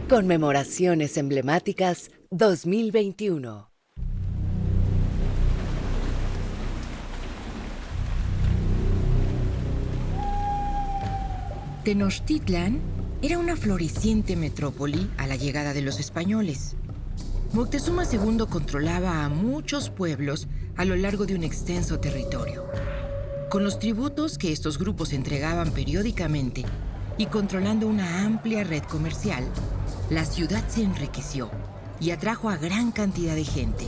Conmemoraciones emblemáticas 2021. Tenochtitlan era una floreciente metrópoli a la llegada de los españoles. Moctezuma II controlaba a muchos pueblos a lo largo de un extenso territorio. Con los tributos que estos grupos entregaban periódicamente y controlando una amplia red comercial, la ciudad se enriqueció y atrajo a gran cantidad de gente.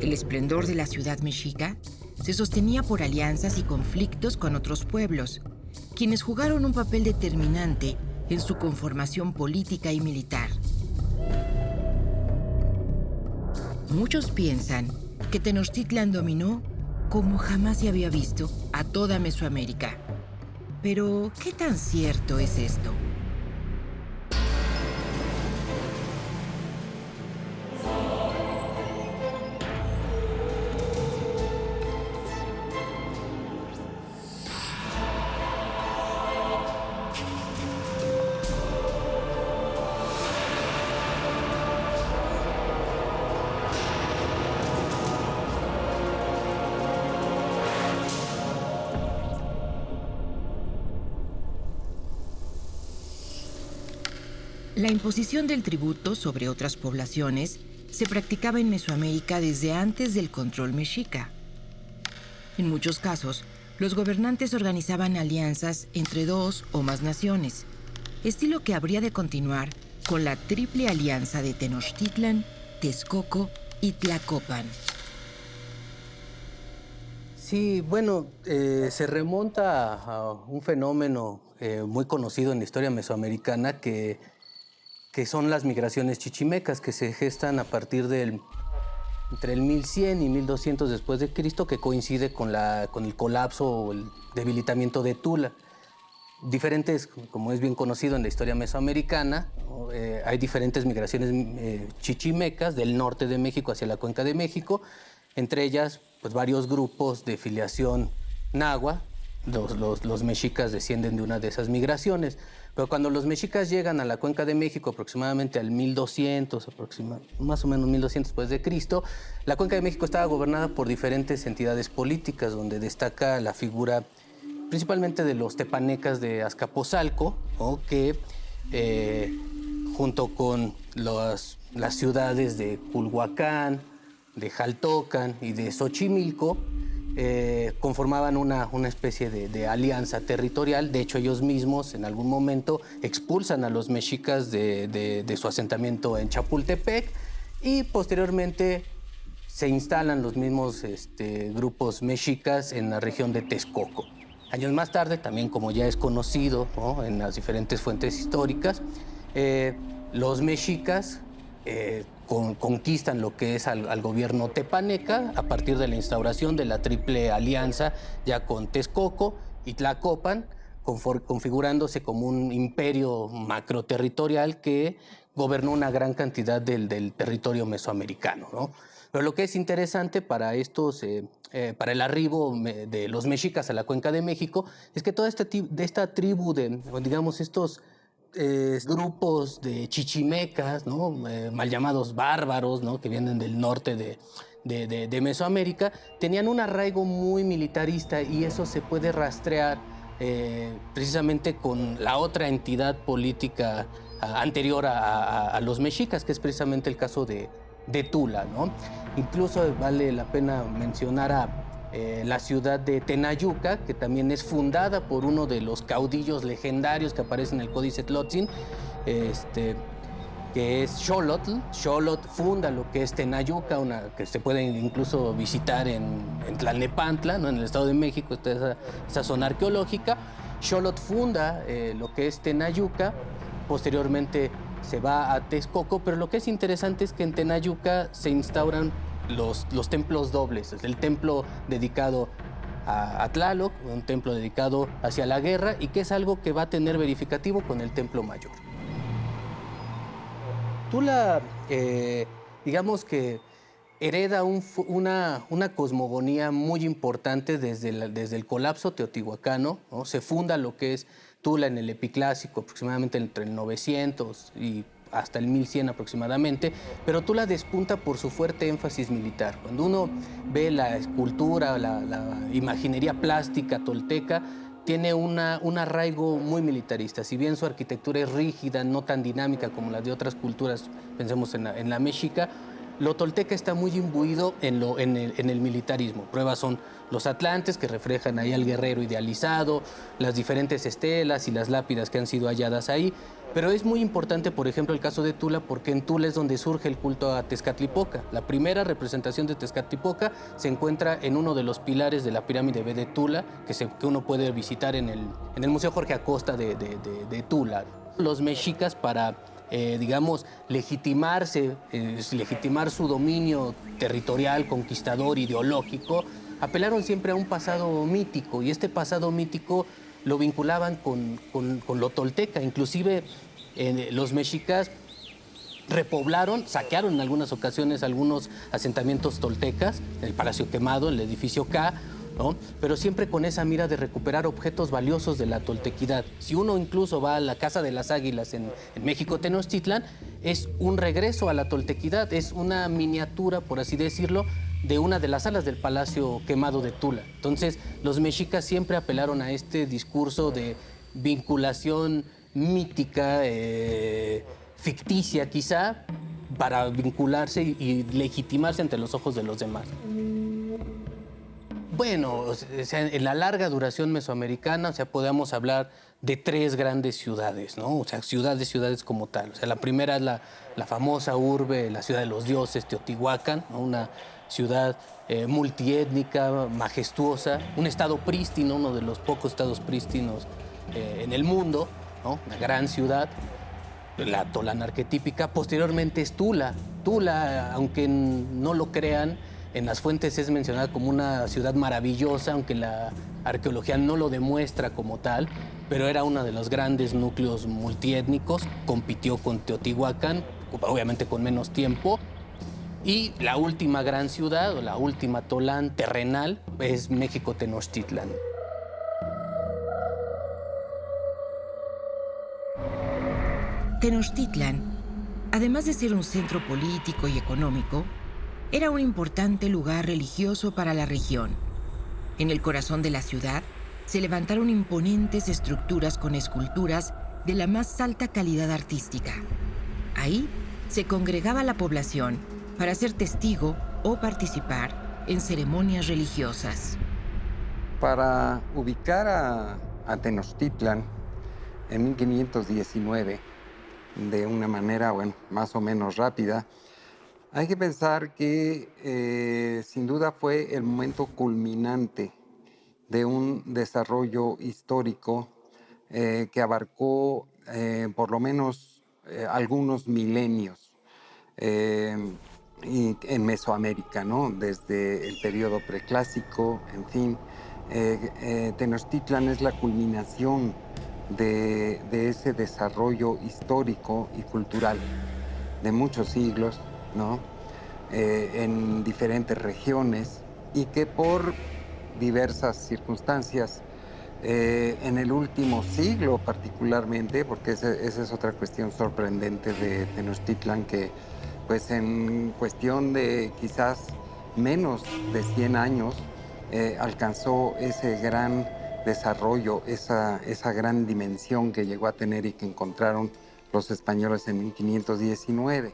El esplendor de la ciudad mexica se sostenía por alianzas y conflictos con otros pueblos, quienes jugaron un papel determinante en su conformación política y militar. Muchos piensan que Tenochtitlan dominó como jamás se había visto a toda Mesoamérica. Pero, ¿qué tan cierto es esto? La imposición del tributo sobre otras poblaciones se practicaba en Mesoamérica desde antes del control mexica. En muchos casos, los gobernantes organizaban alianzas entre dos o más naciones, estilo que habría de continuar con la triple alianza de Tenochtitlan, Texcoco y Tlacopan. Sí, bueno, se remonta a un fenómeno muy conocido en la historia mesoamericana que son las migraciones chichimecas, que se gestan a partir entre el 1100 y 1200 después de Cristo, que coincide con el colapso o el debilitamiento de Tula. Diferentes, como es bien conocido en la historia mesoamericana, ¿no? Hay diferentes migraciones chichimecas del norte de México hacia la cuenca de México, entre ellas pues, varios grupos de filiación náhua. Los mexicas descienden de una de esas migraciones. Pero cuando los mexicas llegan a la cuenca de México aproximadamente al 1200, más o menos 1200 después de Cristo, la cuenca de México estaba gobernada por diferentes entidades políticas, donde destaca la figura principalmente de los tepanecas de Azcapotzalco, ¿no? Que junto con las ciudades de Culhuacán, de Jaltocan y de Xochimilco, conformaban una especie de alianza territorial. De hecho, ellos mismos en algún momento expulsan a los mexicas de su asentamiento en Chapultepec y posteriormente se instalan los mismos grupos mexicas en la región de Texcoco. Años más tarde, también como ya es conocido, ¿no? En las diferentes fuentes históricas, los mexicas conquistan lo que es al gobierno tepaneca a partir de la instauración de la Triple Alianza ya con Texcoco y Tlacopan, configurándose como un imperio macroterritorial que gobernó una gran cantidad del territorio mesoamericano, ¿no? Pero lo que es interesante para para el arribo de los mexicas a la Cuenca de México es que toda esta tribu digamos, estos grupos de chichimecas, ¿no? Mal llamados bárbaros, ¿no? Que vienen del norte de Mesoamérica, tenían un arraigo muy militarista y eso se puede rastrear precisamente con la otra entidad política anterior a los mexicas, que es precisamente el caso de Tula, ¿no? Incluso vale la pena mencionar a la ciudad de Tenayuca, que también es fundada por uno de los caudillos legendarios que aparece en el Códice Tlotzin, que es Xolotl. Xolotl funda lo que es Tenayuca, que se puede incluso visitar en Tlalnepantla, ¿no? En el Estado de México, está esa zona arqueológica. Xolotl funda lo que es Tenayuca, posteriormente se va a Texcoco, pero lo que es interesante es que en Tenayuca se instauran los templos dobles, el templo dedicado a Tlaloc, un templo dedicado hacia la guerra, y que es algo que va a tener verificativo con el templo mayor. Tula, digamos que hereda una cosmogonía muy importante desde el colapso teotihuacano, ¿no? Se funda lo que es Tula en el Epiclásico, aproximadamente entre el 900 y hasta el 1100 aproximadamente, pero Tula despunta por su fuerte énfasis militar. Cuando uno ve la escultura, la imaginería plástica tolteca, tiene un arraigo muy militarista. Si bien su arquitectura es rígida, no tan dinámica como la de otras culturas, pensemos en la mexica, lo tolteca está muy imbuido en el militarismo. Pruebas son los atlantes, que reflejan ahí al guerrero idealizado, las diferentes estelas y las lápidas que han sido halladas ahí. Pero es muy importante, por ejemplo, el caso de Tula, porque en Tula es donde surge el culto a Tezcatlipoca. La primera representación de Tezcatlipoca se encuentra en uno de los pilares de la pirámide B de Tula, que uno puede visitar en el Museo Jorge Acosta de Tula. Los mexicas, para digamos, legitimar su dominio territorial, conquistador, ideológico, apelaron siempre a un pasado mítico, y este pasado mítico lo vinculaban con lo tolteca. Inclusive los mexicas repoblaron, saquearon en algunas ocasiones algunos asentamientos toltecas, el Palacio Quemado, el edificio K, ¿no? Pero siempre con esa mira de recuperar objetos valiosos de la toltequidad. Si uno incluso va a la Casa de las Águilas en México Tenochtitlan, es un regreso a la toltequidad, es una miniatura, por así decirlo, de una de las salas del Palacio Quemado de Tula. Entonces, los mexicas siempre apelaron a este discurso de vinculación mítica, ficticia quizá, para vincularse y legitimarse ante los ojos de los demás. Bueno, o sea, en la larga duración mesoamericana, o sea, podemos hablar de 3 grandes ciudades, ¿no? O sea, ciudades como tal. O sea, la primera es la famosa urbe, la ciudad de los dioses, Teotihuacán, ¿no? Una ciudad multiétnica, majestuosa, un estado prístino, uno de los pocos estados prístinos en el mundo, ¿no? Una gran ciudad, la tolana arquetípica. Posteriormente es Tula. Tula, aunque no lo crean, en las fuentes es mencionada como una ciudad maravillosa, aunque la arqueología no lo demuestra como tal, pero era uno de los grandes núcleos multiétnicos, compitió con Teotihuacán, obviamente con menos tiempo. Y la última gran ciudad, o la última Tolán terrenal, es México Tenochtitlan. Tenochtitlan, además de ser un centro político y económico, era un importante lugar religioso para la región. En el corazón de la ciudad se levantaron imponentes estructuras con esculturas de la más alta calidad artística. Ahí se congregaba la población para ser testigo o participar en ceremonias religiosas. Para ubicar a Tenochtitlan en 1519, de una manera, bueno, más o menos rápida, hay que pensar que sin duda fue el momento culminante de un desarrollo histórico que abarcó por lo menos algunos milenios y en Mesoamérica, ¿no? Desde el periodo preclásico, en fin. Tenochtitlan es la culminación de ese desarrollo histórico y cultural de muchos siglos, ¿no? En diferentes regiones, y que por diversas circunstancias, en el último siglo particularmente, porque esa es otra cuestión sorprendente de Tenochtitlan, que pues en cuestión de quizás menos de 100 años alcanzó ese gran desarrollo, esa gran dimensión que llegó a tener y que encontraron los españoles en 1519.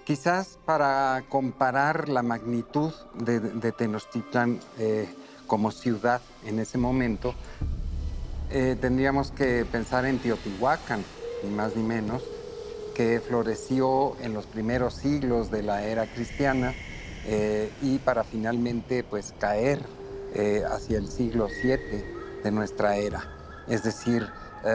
Quizás para comparar la magnitud de Tenochtitlan como ciudad en ese momento, tendríamos que pensar en Teotihuacán, ni más ni menos, que floreció en los primeros siglos de la era cristiana y para finalmente pues, caer hacia el siglo VII de nuestra era. Es decir,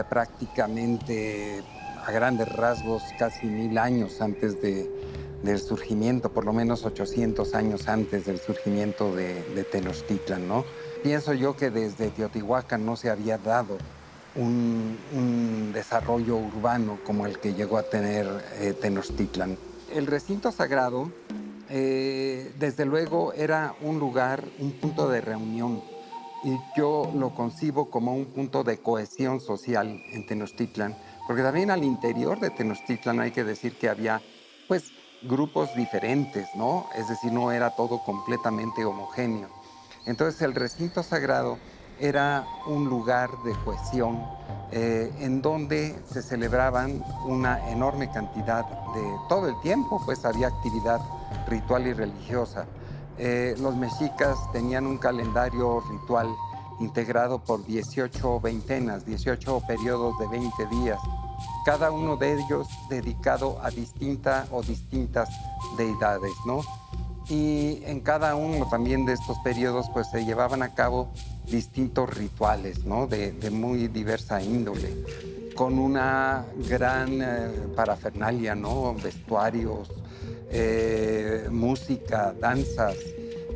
prácticamente a grandes rasgos casi 1000 años antes del surgimiento, por lo menos 800 años antes del surgimiento de Tenochtitlan, ¿no? Pienso yo que desde Teotihuacán no se había dado un desarrollo urbano como el que llegó a tener Tenochtitlan. El recinto sagrado, desde luego, era un lugar, un punto de reunión y yo lo concibo como un punto de cohesión social en Tenochtitlan, porque también al interior de Tenochtitlan hay que decir que había, pues, grupos diferentes, ¿no? Es decir, no era todo completamente homogéneo. Entonces el recinto sagrado era un lugar de cohesión en donde se celebraban una enorme cantidad de todo el tiempo, pues había actividad ritual y religiosa. Los mexicas tenían un calendario ritual integrado por 18 veintenas, 18 periodos de 20 días, cada uno de ellos dedicado a distintas deidades, ¿no? Y en cada uno también de estos periodos pues se llevaban a cabo distintos rituales, ¿no? De muy diversa índole, con una gran parafernalia, ¿no? Vestuarios, música, danzas,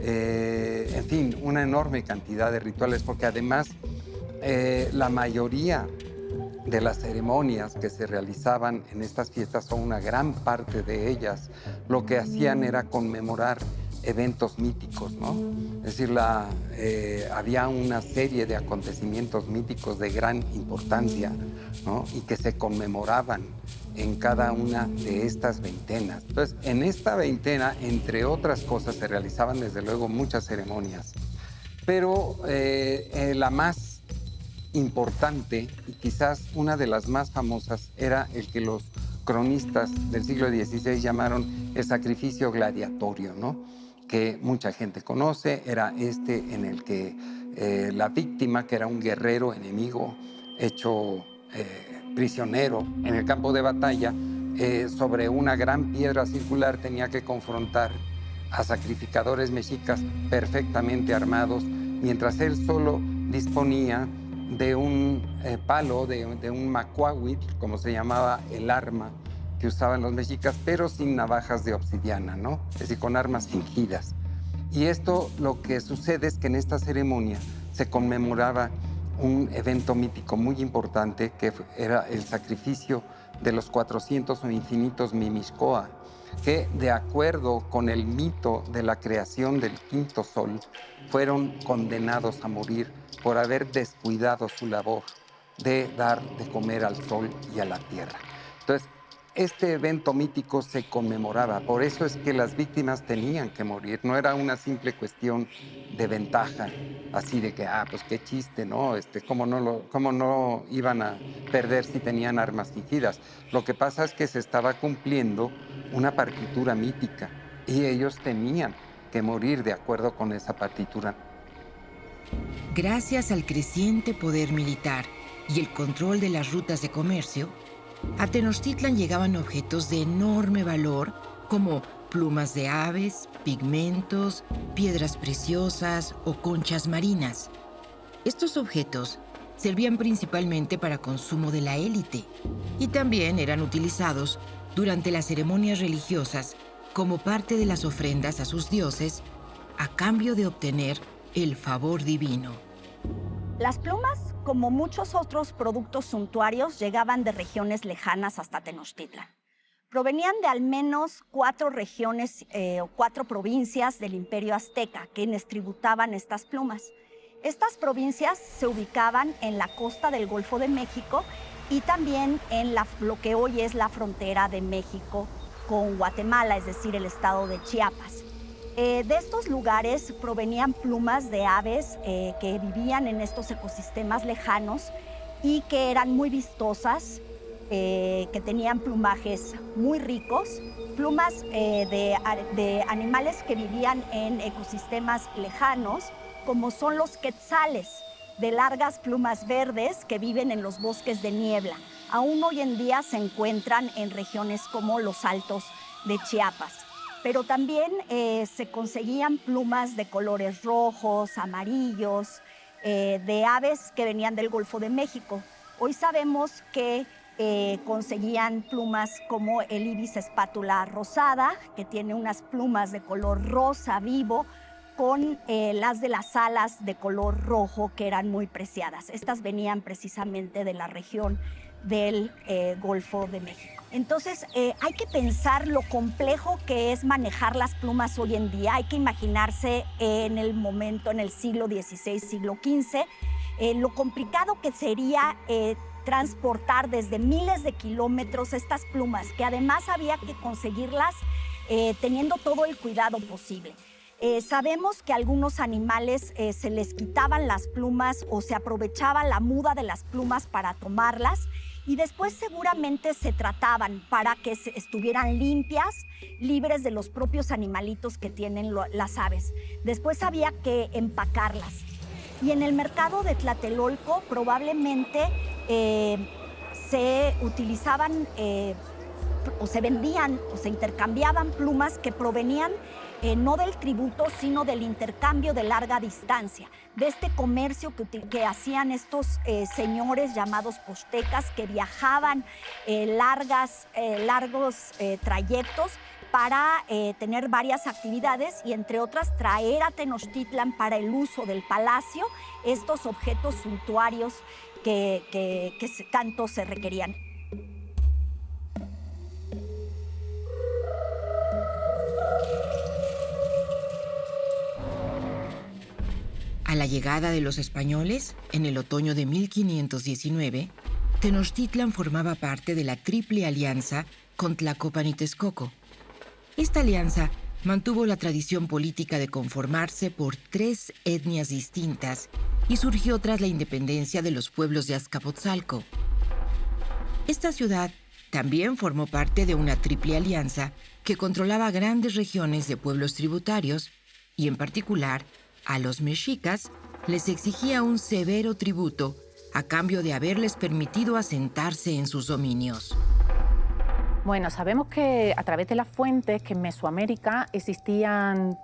en fin, una enorme cantidad de rituales, porque además la mayoría de las ceremonias que se realizaban en estas fiestas, o una gran parte de ellas, lo que hacían era conmemorar eventos míticos, ¿no? Es decir, había una serie de acontecimientos míticos de gran importancia, ¿no? Y que se conmemoraban en cada una de estas veintenas. Entonces, en esta veintena, entre otras cosas, se realizaban desde luego muchas ceremonias, pero la más importante y quizás una de las más famosas era el que los cronistas del siglo XVI llamaron el sacrificio gladiatorio, ¿no? Que mucha gente conoce. Era en el que la víctima, que era un guerrero enemigo hecho prisionero en el campo de batalla, sobre una gran piedra circular tenía que confrontar a sacrificadores mexicas perfectamente armados, mientras él solo disponía de un palo, de un macuahuitl, como se llamaba el arma que usaban los mexicas, pero sin navajas de obsidiana, ¿no? Es decir, con armas fingidas. Y esto, lo que sucede es que en esta ceremonia se conmemoraba un evento mítico muy importante, que era el sacrificio de los 400 o infinitos Mimixcoa, que, de acuerdo con el mito de la creación del quinto sol, fueron condenados a morir por haber descuidado su labor de dar de comer al sol y a la tierra. Entonces, este evento mítico se conmemoraba. Por eso es que las víctimas tenían que morir. No era una simple cuestión de ventaja, así de que, pues qué chiste, ¿no? ¿Cómo no iban a perder si tenían armas fingidas? Lo que pasa es que se estaba cumpliendo una partitura mítica y ellos tenían que morir de acuerdo con esa partitura. Gracias al creciente poder militar y el control de las rutas de comercio, a Tenochtitlan llegaban objetos de enorme valor como plumas de aves, pigmentos, piedras preciosas o conchas marinas. Estos objetos servían principalmente para consumo de la élite y también eran utilizados durante las ceremonias religiosas como parte de las ofrendas a sus dioses a cambio de obtener el favor divino. Las plumas, como muchos otros productos suntuarios, llegaban de regiones lejanas hasta Tenochtitlan. Provenían de al menos 4 regiones o 4 provincias del Imperio Azteca, quienes tributaban estas plumas. Estas provincias se ubicaban en la costa del Golfo de México y también en lo que hoy es la frontera de México con Guatemala, es decir, el estado de Chiapas. De estos lugares provenían plumas de aves que vivían en estos ecosistemas lejanos y que eran muy vistosas, que tenían plumajes muy ricos, plumas de animales que vivían en ecosistemas lejanos, como son los quetzales, de largas plumas verdes que viven en los bosques de niebla. Aún hoy en día se encuentran en regiones como los Altos de Chiapas. Pero también se conseguían plumas de colores rojos, amarillos, de aves que venían del Golfo de México. Hoy sabemos que conseguían plumas como el ibis espátula rosada, que tiene unas plumas de color rosa vivo, con las de las alas de color rojo, que eran muy preciadas. Estas venían precisamente de la región del Golfo de México. Entonces, hay que pensar lo complejo que es manejar las plumas hoy en día. Hay que imaginarse en el momento, en el siglo XVI, siglo XV, lo complicado que sería transportar desde miles de kilómetros estas plumas, que además había que conseguirlas teniendo todo el cuidado posible. Sabemos que a algunos animales se les quitaban las plumas o se aprovechaba la muda de las plumas para tomarlas, y después seguramente se trataban para que estuvieran limpias, libres de los propios animalitos que tienen las aves. Después había que empacarlas. Y en el mercado de Tlatelolco probablemente se utilizaban o se vendían o se intercambiaban plumas que provenían no del tributo, sino del intercambio de larga distancia, de este comercio que hacían estos señores llamados postecas, que viajaban largos trayectos para tener varias actividades y, entre otras, traer a Tenochtitlan para el uso del palacio estos objetos suntuarios que tanto se requerían. A la llegada de los españoles, en el otoño de 1519, Tenochtitlan formaba parte de la Triple Alianza con Tlacopan y Texcoco. Esta alianza mantuvo la tradición política de conformarse por 3 etnias distintas y surgió tras la independencia de los pueblos de Azcapotzalco. Esta ciudad también formó parte de una Triple Alianza que controlaba grandes regiones de pueblos tributarios y, en particular, a los mexicas les exigía un severo tributo a cambio de haberles permitido asentarse en sus dominios. Bueno, sabemos que a través de las fuentes que en Mesoamérica existían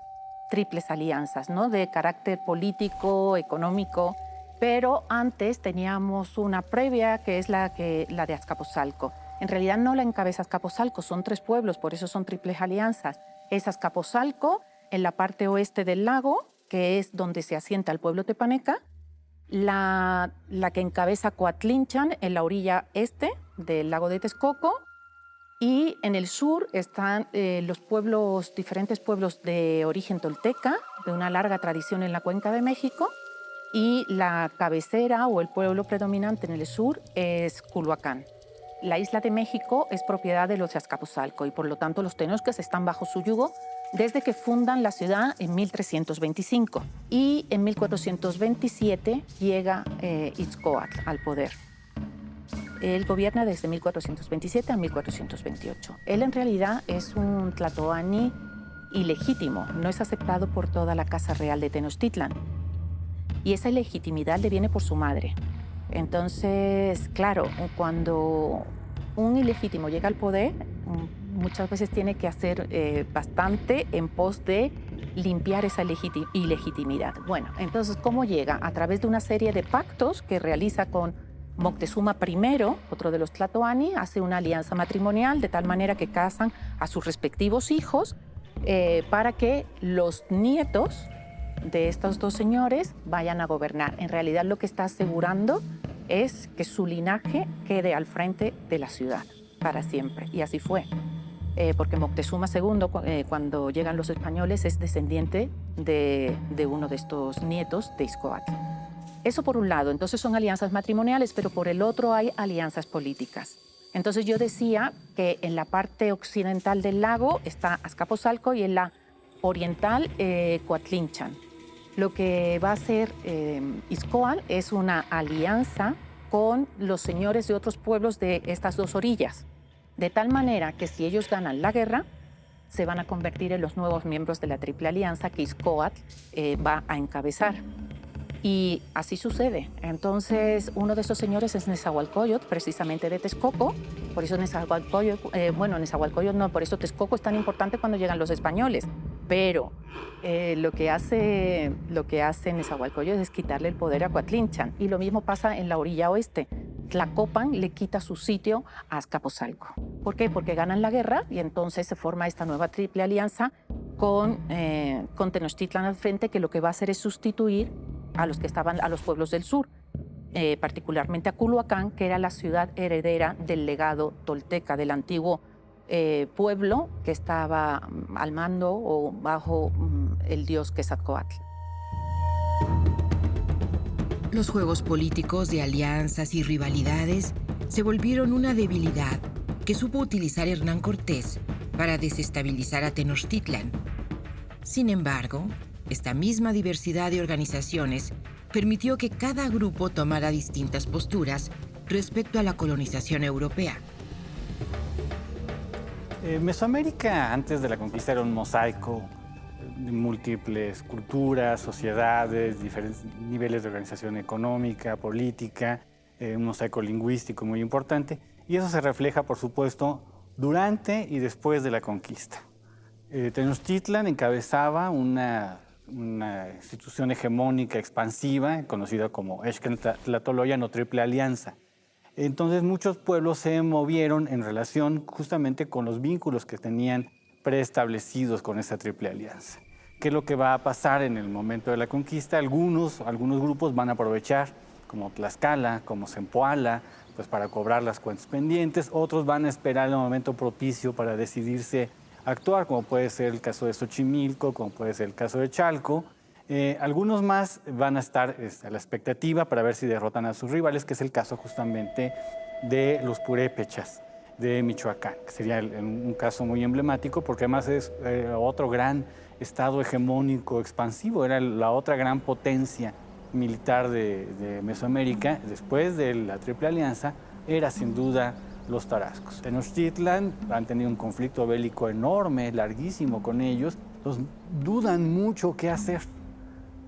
triples alianzas, ¿no?, de carácter político, económico, pero antes teníamos una previa que es la de Azcapotzalco. En realidad no la encabeza Azcapotzalco, son 3 pueblos, por eso son triples alianzas. Es Azcapotzalco en la parte oeste del lago, que es donde se asienta el pueblo tepaneca, la que encabeza Coatlinchan en la orilla este del lago de Texcoco, y en el sur están los diferentes pueblos de origen tolteca, de una larga tradición en la Cuenca de México, y la cabecera o el pueblo predominante en el sur es Culhuacán. La isla de México es propiedad de los de Azcapotzalco y por lo tanto los tenochcas están bajo su yugo desde que fundan la ciudad en 1325. Y en 1427 llega Itzcoatl al poder. Él gobierna desde 1427 a 1428. Él en realidad es un tlatoani ilegítimo, no es aceptado por toda la Casa Real de Tenochtitlan. Y esa ilegitimidad le viene por su madre. Entonces, claro, cuando un ilegítimo llega al poder, muchas veces tiene que hacer bastante en pos de limpiar esa ilegitimidad. Bueno, entonces, ¿cómo llega? A través de una serie de pactos que realiza con Moctezuma I, otro de los tlatoani, hace una alianza matrimonial de tal manera que casan a sus respectivos hijos para que los nietos de estos 2 señores vayan a gobernar. En realidad lo que está asegurando es que su linaje quede al frente de la ciudad para siempre. Y así fue, porque Moctezuma II, cuando llegan los españoles, es descendiente de uno de estos nietos de Itzcoatl. Eso por un lado, entonces son alianzas matrimoniales, pero por el otro hay alianzas políticas. Entonces yo decía que en la parte occidental del lago está Azcapotzalco y en la oriental Coatlinchan. Lo que va a hacer Itzcoatl es una alianza con los señores de otros pueblos de estas 2 orillas, de tal manera que si ellos ganan la guerra, se van a convertir en los nuevos miembros de la Triple Alianza que Itzcoatl va a encabezar. Y así sucede. Entonces, uno de esos señores es Nezahualcóyotl, precisamente de Texcoco. Por eso Nezahualcóyotl, Nezahualcóyotl no, por eso Texcoco es tan importante cuando llegan los españoles. Pero lo que hace Nezahualcóyotl es quitarle el poder a Coatlinchan. Y lo mismo pasa en la orilla oeste. Tlacopan le quita su sitio a Azcapotzalco. ¿Por qué? Porque ganan la guerra y entonces se forma esta nueva Triple Alianza con Tenochtitlan al frente, que lo que va a hacer es sustituir a los pueblos del sur. particularmente a Culhuacán, que era la ciudad heredera del legado tolteca, del antiguo pueblo que estaba al mando o bajo el dios Quetzalcóatl. Los juegos políticos de alianzas y rivalidades se volvieron una debilidad que supo utilizar Hernán Cortés para desestabilizar a Tenochtitlan. Sin embargo, esta misma diversidad de organizaciones permitió que cada grupo tomara distintas posturas respecto a la colonización europea. Mesoamérica, antes de la conquista, era un mosaico de múltiples culturas, sociedades, diferentes niveles de organización económica, política, un mosaico lingüístico muy importante, y eso se refleja, por supuesto, durante y después de la conquista. Tenochtitlan encabezaba una institución hegemónica expansiva, conocida como Xcatl-Tlahtoloyan o Triple Alianza. Entonces muchos pueblos se movieron en relación justamente con los vínculos que tenían preestablecidos con esa Triple Alianza. ¿Qué es lo que va a pasar en el momento de la conquista? Algunos grupos van a aprovechar, como Tlaxcala, como Zempoala, pues para cobrar las cuentas pendientes. Otros van a esperar el momento propicio para decidirse a actuar, como puede ser el caso de Xochimilco, como puede ser el caso de Chalco. Algunos más van a estar a la expectativa para ver si derrotan a sus rivales, que es el caso justamente de los purépechas de Michoacán, que sería un caso muy emblemático porque además es otro gran estado hegemónico expansivo, era la otra gran potencia militar de Mesoamérica después de la Triple Alianza, era sin duda los tarascos. Tenochtitlan han tenido un conflicto bélico enorme, larguísimo con ellos, entonces dudan mucho qué hacer.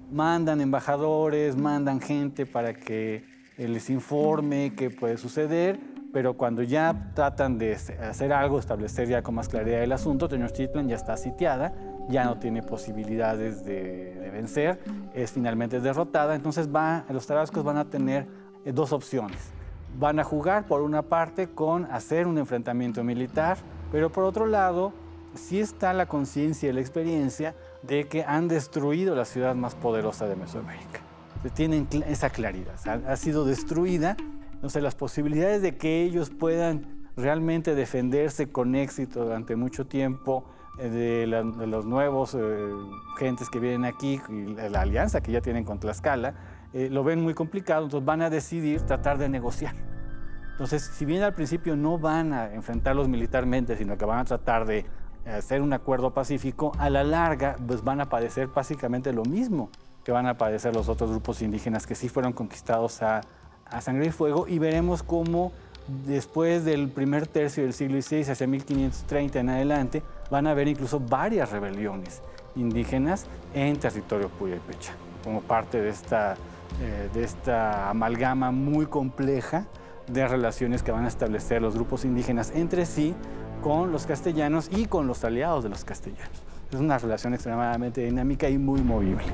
Mandan embajadores, mandan gente para que les informe qué puede suceder, pero cuando ya tratan de hacer algo, establecer ya con más claridad el asunto, Tenochtitlan ya está sitiada, ya no tiene posibilidades de vencer, es finalmente derrotada, entonces los tarascos van a tener dos opciones. Van a jugar, por una parte, con hacer un enfrentamiento militar, pero por otro lado, sí está la conciencia y la experiencia de que han destruido la ciudad más poderosa de Mesoamérica. Tienen esa claridad, ha sido destruida, entonces las posibilidades de que ellos puedan realmente defenderse con éxito durante mucho tiempo de los nuevos gentes que vienen aquí y la alianza que ya tienen con Tlaxcala, lo ven muy complicado, entonces van a decidir tratar de negociar. Entonces, si bien al principio no van a enfrentarlos militarmente, sino que van a tratar de hacer un acuerdo pacífico, a la larga pues van a padecer básicamente lo mismo que van a padecer los otros grupos indígenas que sí fueron conquistados a sangre y fuego, y veremos cómo después del primer tercio del siglo XVI, hacia 1530 en adelante, van a haber incluso varias rebeliones indígenas en territorio purépecha, como parte de esta amalgama muy compleja de relaciones que van a establecer los grupos indígenas entre sí, con los castellanos y con los aliados de los castellanos. Es una relación extremadamente dinámica y muy movible.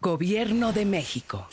Gobierno de México.